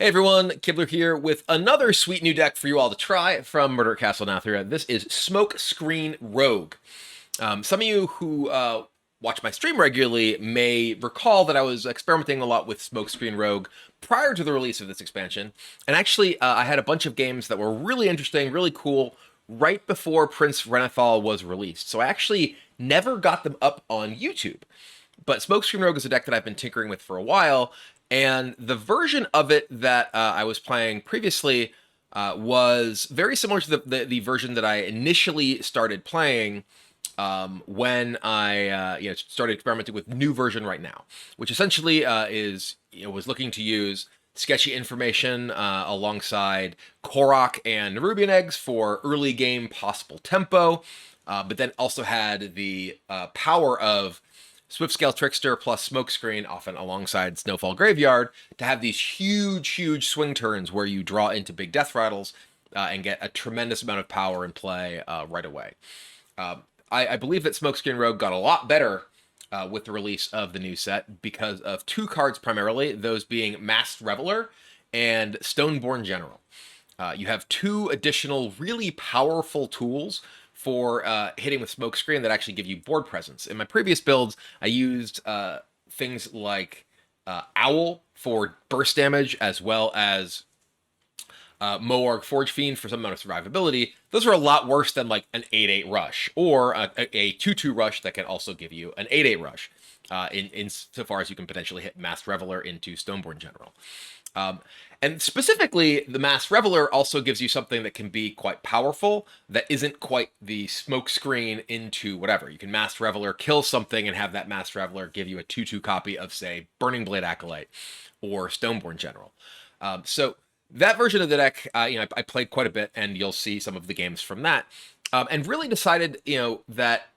Hey everyone, Kibler here with another sweet new deck for you all to try from Murder Castle Nathria. This is Smokescreen Rogue. Some of you who watch my stream regularly may recall that I was experimenting a lot with Smokescreen Rogue prior to the release of this expansion. And actually, I had a bunch of games that were really interesting, really cool, right before Prince Renathal was released. So I actually never got them up on YouTube. But Smokescreen Rogue is a deck that I've been tinkering with for a while, and the version of it that I was playing previously was very similar to the version that I initially started playing when I started experimenting with new version right now, which essentially was looking to use sketchy information alongside Korok and Nerubian eggs for early game possible tempo, but then also had the power of Swiftscale Trickster plus Smokescreen, often alongside Snowfall Graveyard, to have these huge swing turns where you draw into big death rattles and get a tremendous amount of power in play right away. I believe that Smokescreen Rogue got a lot better with the release of the new set because of two cards primarily, those being Masked Reveler and Stoneborn General. You have two additional really powerful tools for hitting with Smokescreen that actually give you board presence. In my previous builds, I used things like Owl for burst damage, as well as Moarg Forge Fiend for some amount of survivability. Those are a lot worse than like an 8/8 rush, or a 2/2 rush that can also give you an 8/8 rush, in so far as you can potentially hit Masked Reveler into Stoneborn General. And specifically, the Masked Reveler also gives you something that can be quite powerful that isn't quite the Smokescreen into whatever. You can Masked Reveler, kill something, and have that Masked Reveler give you a 2/2 copy of, say, Burning Blade Acolyte or Stoneborn General. So that version of the deck, I played quite a bit, and you'll see some of the games from that, and really decided, that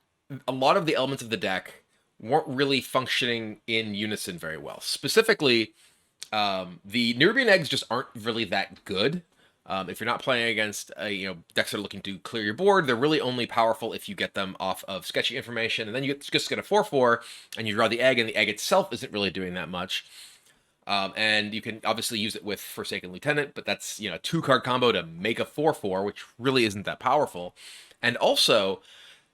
a lot of the elements of the deck weren't really functioning in unison very well. Specifically, the Nerubian eggs just aren't really that good. If you're not playing against decks that are looking to clear your board, they're really only powerful if you get them off of sketchy information, and then you just get a 4/4, and you draw the egg, and the egg itself isn't really doing that much. And you can obviously use it with Forsaken Lieutenant, but that's a 2-card combo to make a 4/4, which really isn't that powerful. And also,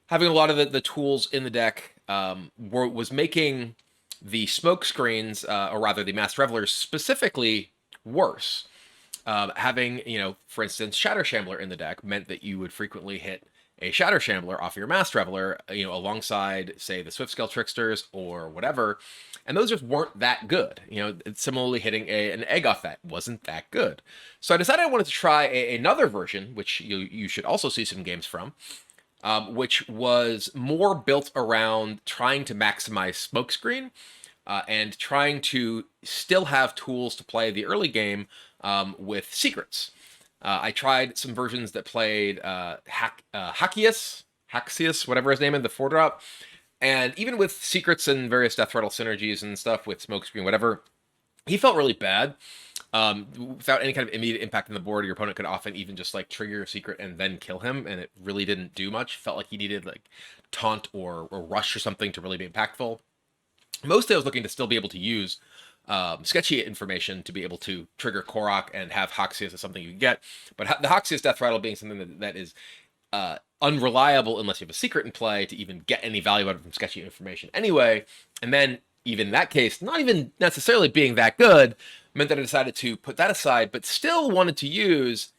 having a lot of the tools in the deck was making the smoke screens, or rather the Masked Revelers specifically, worse. Having, for instance, Shatter Shambler in the deck meant that you would frequently hit a Shatter Shambler off your Masked Reveler, alongside, say, the Swiftscale Tricksters or whatever, and those just weren't that good. Similarly, hitting an egg off that wasn't that good. So I decided I wanted to try another version, which you should also see some games from, which was more built around trying to maximize Smokescreen and trying to still have tools to play the early game with secrets. I tried some versions that played Haxius, whatever his name is, the 4-drop. And even with secrets and various Death Rattle synergies and stuff with Smokescreen, whatever, he felt really bad. Without any kind of immediate impact on the board, your opponent could often even just like trigger a secret and then kill him, and it really didn't do much. Felt like he needed like taunt or rush or something to really be impactful. Mostly I was looking to still be able to use sketchy information to be able to trigger Korok and have Haxius as something you can get. But the Haxius Death Rattle being something that is unreliable unless you have a secret in play to even get any value out of from sketchy information anyway. And then even in that case, not even necessarily being that good, meant that I decided to put that aside, but still wanted to use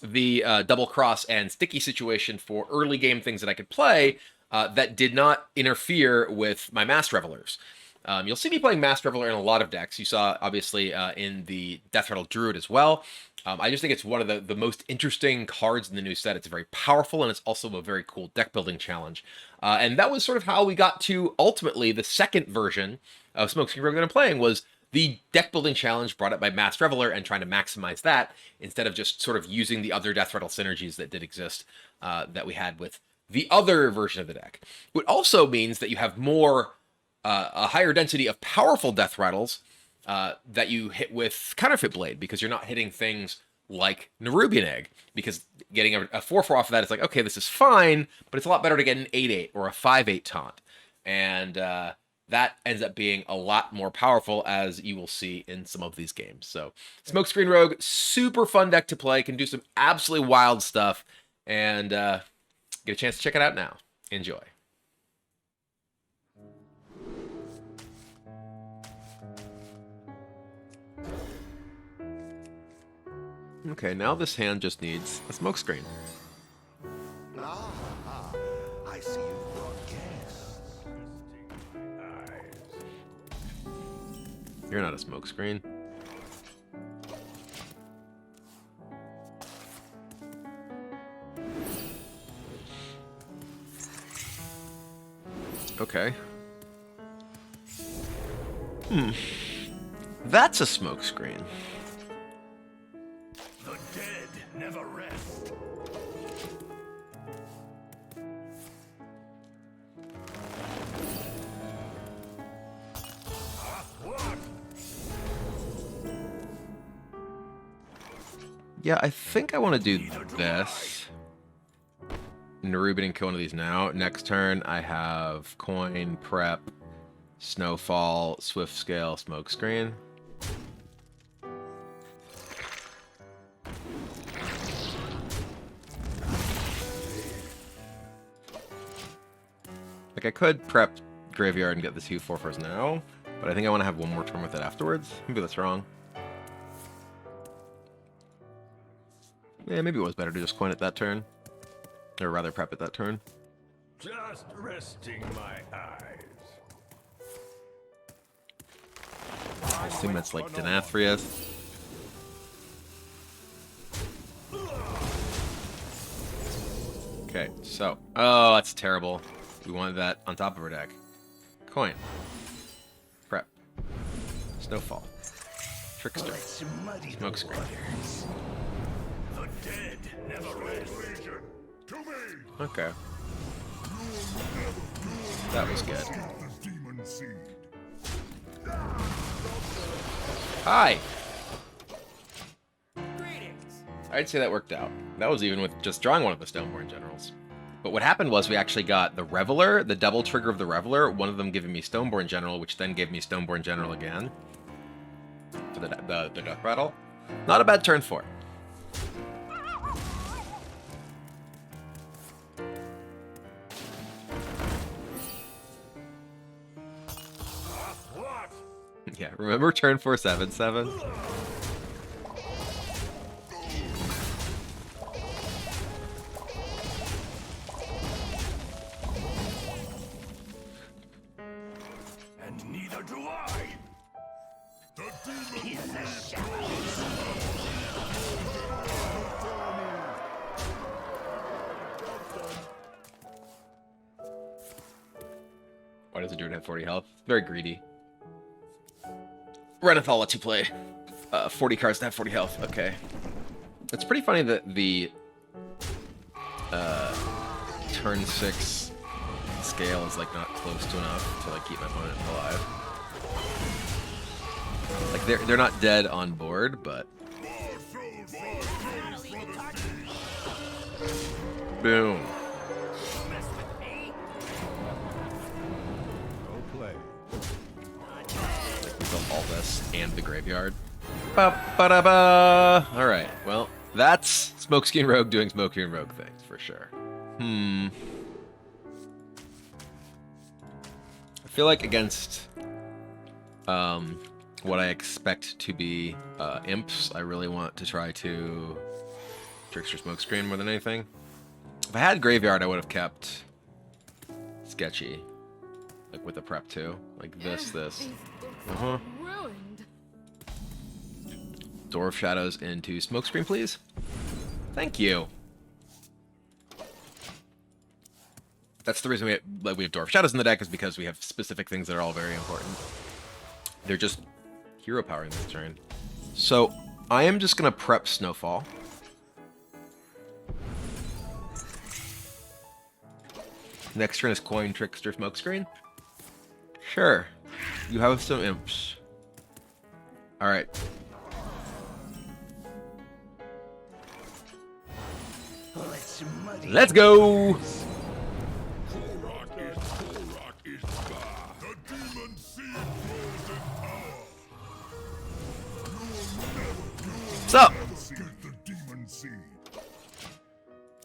the double cross and sticky situation for early game things that I could play that did not interfere with my Masked Revelers. You'll see me playing Masked Reveler in a lot of decks. You saw, obviously, in the Death Rattle Druid as well. I just think it's one of the most interesting cards in the new set. It's very powerful, and it's also a very cool deck-building challenge. And that was sort of how we got to, ultimately, the second version of Smokescreen Rogue that I'm playing was the deck-building challenge brought up by Masked Reveler and trying to maximize that instead of just sort of using the other Death Rattle synergies that did exist that we had with the other version of the deck. It also means that you have more a higher density of powerful death rattles that you hit with Counterfeit Blade, because you're not hitting things like Nerubian Egg, because getting a 4/4 off of that is like, okay, this is fine, but it's a lot better to get an 8/8 or a 5/8 taunt. And that ends up being a lot more powerful, as you will see in some of these games. So Smokescreen Rogue, super fun deck to play, can do some absolutely wild stuff, and get a chance to check it out now. Enjoy. Okay, now this hand just needs a smokescreen. I see you brought guests. You're not a smokescreen. Okay. That's a smokescreen. The dead never rest. What? Yeah, I think I want to do this. Nerubian and kill one of these now. Next turn, I have Coin, Prep, Snowfall, Swift Scale, Smokescreen. Like, I could prep Graveyard and get this 2/4 now, but I think I want to have one more turn with it afterwards. Maybe that's wrong. Yeah, maybe it was better to just coin it that turn. Or rather, prep it that turn. Just resting my eyes. I assume that's like Nathria. Okay, so... Oh, that's terrible. We wanted that on top of our deck. Coin. Prep. Snowfall. Trickster. Smokescreen. The dead never rest. Okay. That was good. Hi! I'd say that worked out. That was even with just drawing one of the Stoneborn Generals. But what happened was we actually got the Reveler, the double trigger of the Reveler, one of them giving me Stoneborn General, which then gave me Stoneborn General again. For the Death Rattle. Not a bad turn 4. What? Yeah, remember turn 4 7/7? And neither do I. The demon in the Why does the Druid have 40 health? Very greedy. Renathal lets you play 40 cards to have 40 health. Okay. It's pretty funny that the turn 6 scale is like not close to enough to like keep my opponent alive. Like they're not dead on board, but boom. All this and the graveyard. Ba-ba-da-ba! Alright, well, that's Smokescreen Rogue doing Smokescreen Rogue things, for sure. I feel like against what I expect to be imps, I really want to try to Trickster Smokescreen more than anything. If I had Graveyard, I would have kept Sketchy. Like with the prep too. Like this. Uh-huh. Door of Shadows into Smokescreen, please. Thank you. That's the reason we have Door of Shadows in the deck, is because we have specific things that are all very important. They're just hero powering this turn. So I am just gonna prep Snowfall. Next turn is Coin, Trickster, Smokescreen. Sure. You have some imps. Alright. Let's go! Korok is What's up? Get the demon seed.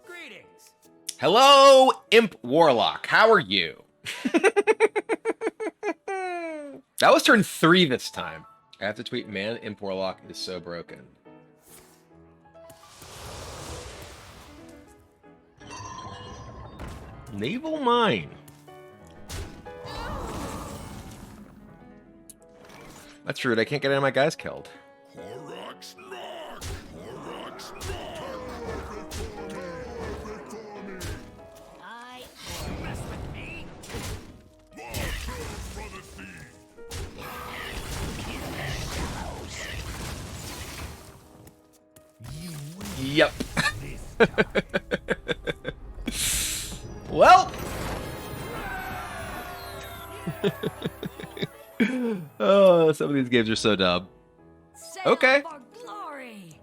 Greetings. Hello, Imp Warlock. How are you? That was turn 3 this time. I have to tweet, man, Imp Warlock is so broken. Naval Mine. That's rude. I can't get any of my guys killed. Horrocks knock. Horrocks knock. I mess with me. More kills for the thief. Yep. Well. Oh, some of these games are so dumb. Sail Okay. for glory.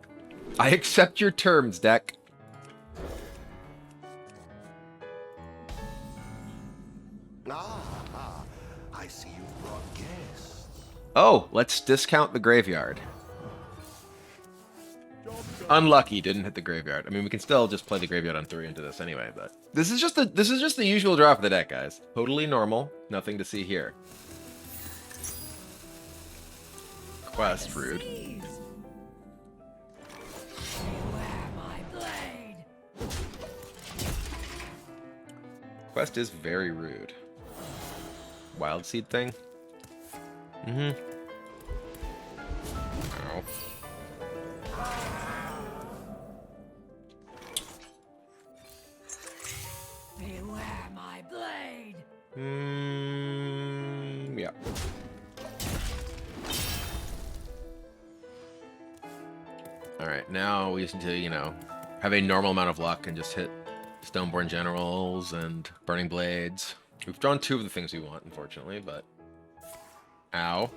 I accept your terms, deck. I see you brought guests. Oh, let's discount the graveyard. Unlucky, didn't hit the graveyard. I mean, we can still just play the graveyard on 3 into this anyway, but this is just the usual draw for the deck, guys. Totally normal. Nothing to see here. Quest, rude. Seize. Beware my blade. Quest is very rude. Wild seed thing. Mm-hmm. Ow. Beware my blade. Yeah. Alright, now we just need to, you know, have a normal amount of luck and just hit Stoneborn Generals and Burning Blades. We've drawn 2 of the things we want, unfortunately, but... Ow.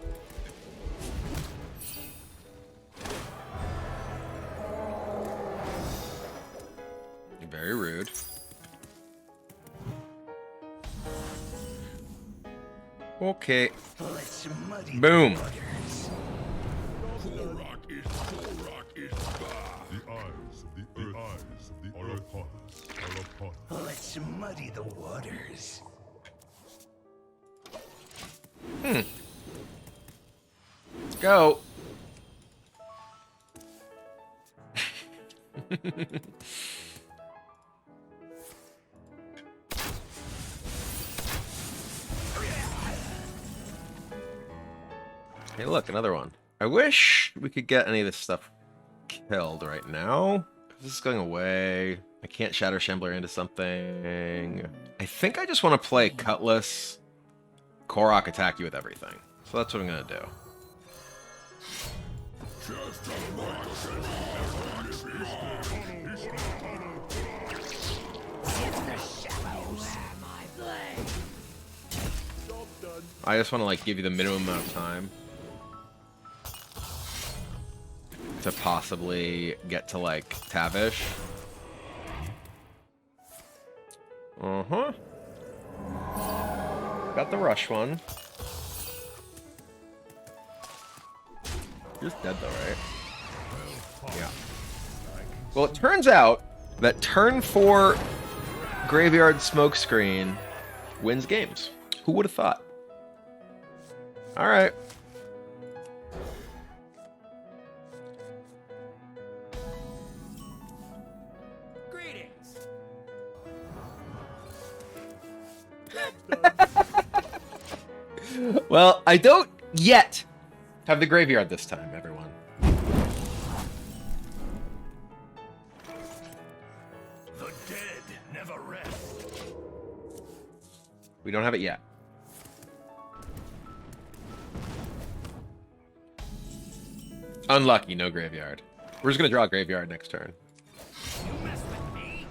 Very rude. Okay. Let's muddy Boom. the waters. Horrock is bad. The eyes of the are upon us. Let's muddy the waters. Let's go. Hey, look, another one. I wish we could get any of this stuff killed right now. This is going away. I can't Shatter Shambler into something. I think I just want to play Cutlass, Korok attack you with everything. So that's what I'm going to do. Just a mark. Beware my blade. I just want to like give you the minimum amount of time to possibly get to like Tavish. Uh-huh. Got the rush one. You're just dead though, right? Yeah. Well, it turns out that turn 4 Graveyard Smokescreen wins games. Who would have thought? Alright. Greetings. Well, I don't yet have the graveyard this time, everyone. The dead never rest. We don't have it yet. Unlucky, no graveyard. We're just gonna draw a graveyard next turn. You mess with me.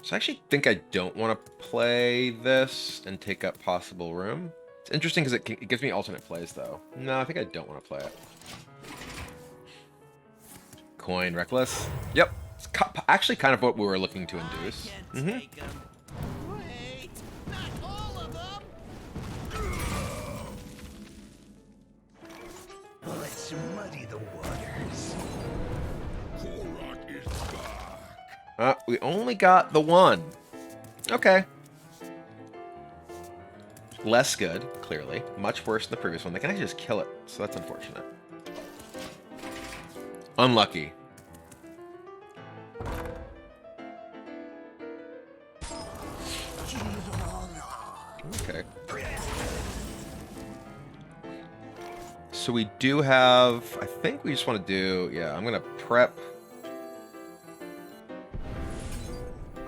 So I actually think I don't want to play this and take up possible room. It's interesting because it gives me alternate plays, though. No, I think I don't want to play it. Coin, Reckless. Yep. It's actually kind of what we were looking to induce. Take 'em. Wait, not all of them. Let's muddy muddy the waters. Korak is back. We only got the one. Okay. Less good, clearly. Much worse than the previous one. They can actually just kill it, so that's unfortunate. Unlucky. Okay. So we do have... I think we just want to do... Yeah, I'm going to prep...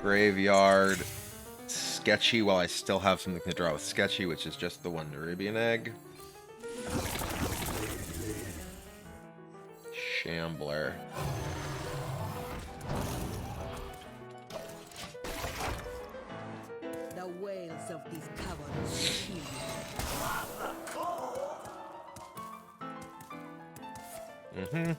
Graveyard... Sketchy while I still have something to draw with Sketchy, which is just the one Nerubian Egg. Shambler. The wails of these caverns kill you. Mm-hmm.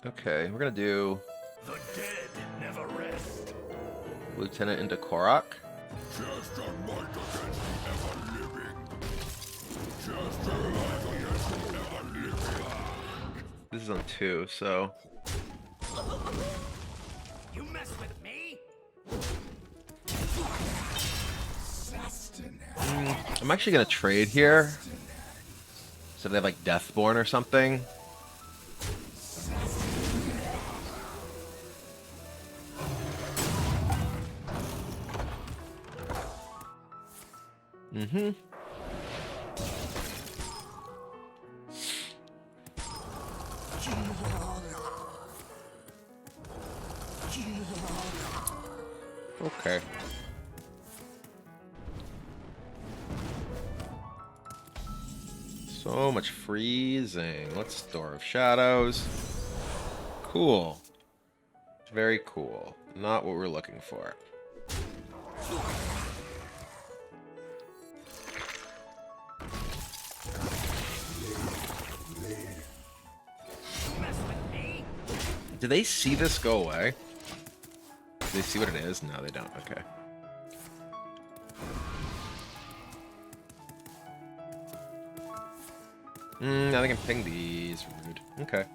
Okay, we're gonna do The dead never rest. Lieutenant into Korok. Just a might against the ever-living. Just a might against the ever-living. This is on 2, so You mess with me? I'm actually gonna trade here. So they have like Deathborn or something. Mm-hmm. Okay. So much freezing. Let's Door of Shadows. Cool. Very cool. Not what we're looking for. Mess with me? Do they see this go away? Do they see what it is? No, they don't. Okay. Now they can ping these. Rude. Okay.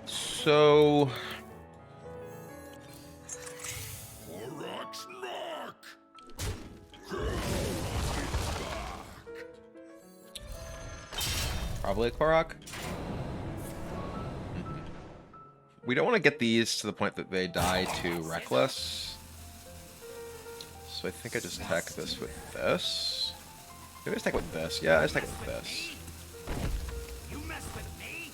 So... Korak's knock. Probably a Korok. We don't want to get these to the point that they die to Reckless. So I think I just attack this with this. Maybe I just attack with this. Yeah, I just attack with this. You mess with me?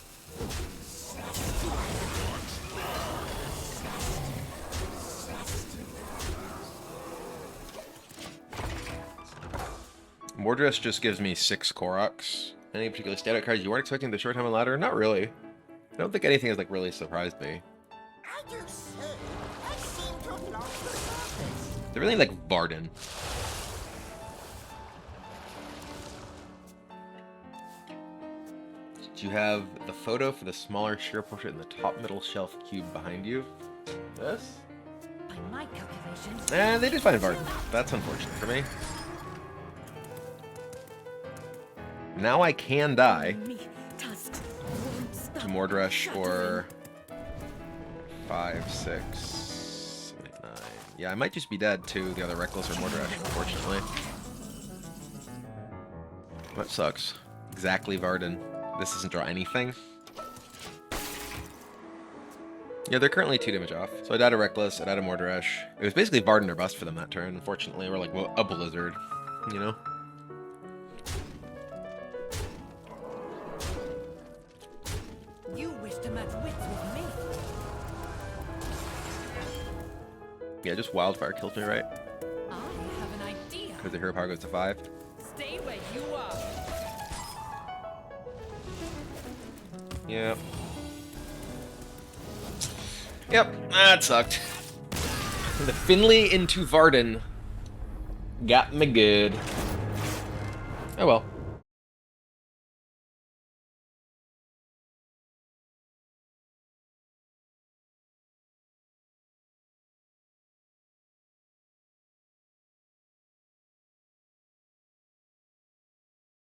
Mordress just gives me 6 Koroks. Any particular standout cards you weren't expecting the short time on ladder? Not really. I don't think anything has like really surprised me. I do so. I seem to have lost the surface. They're really like Varden. Do you have the photo for the smaller Shira portrait in the top middle shelf cube behind you? This? By my calculations, They did find Varden. That's unfortunate for me. Now I can die me tusks won't stop to Mordresh shuddering. for 5, 6, 7, 8, 9. Yeah, I might just be dead to the other Reckless or Mordresh, unfortunately. That sucks. Exactly Varden. This doesn't draw anything. Yeah, they're currently 2 damage off. So I died a Reckless, I died a Mordresh. It was basically Varden or bust for them that turn. Unfortunately, we're like a Blizzard, you know? You wish to match wits with me. Yeah, just Wildfire kills me, right? I have an idea. Because the hero power goes to 5. Stay where you are. Yep. Yep, that sucked. The Finley into Varden Got me good. Oh well.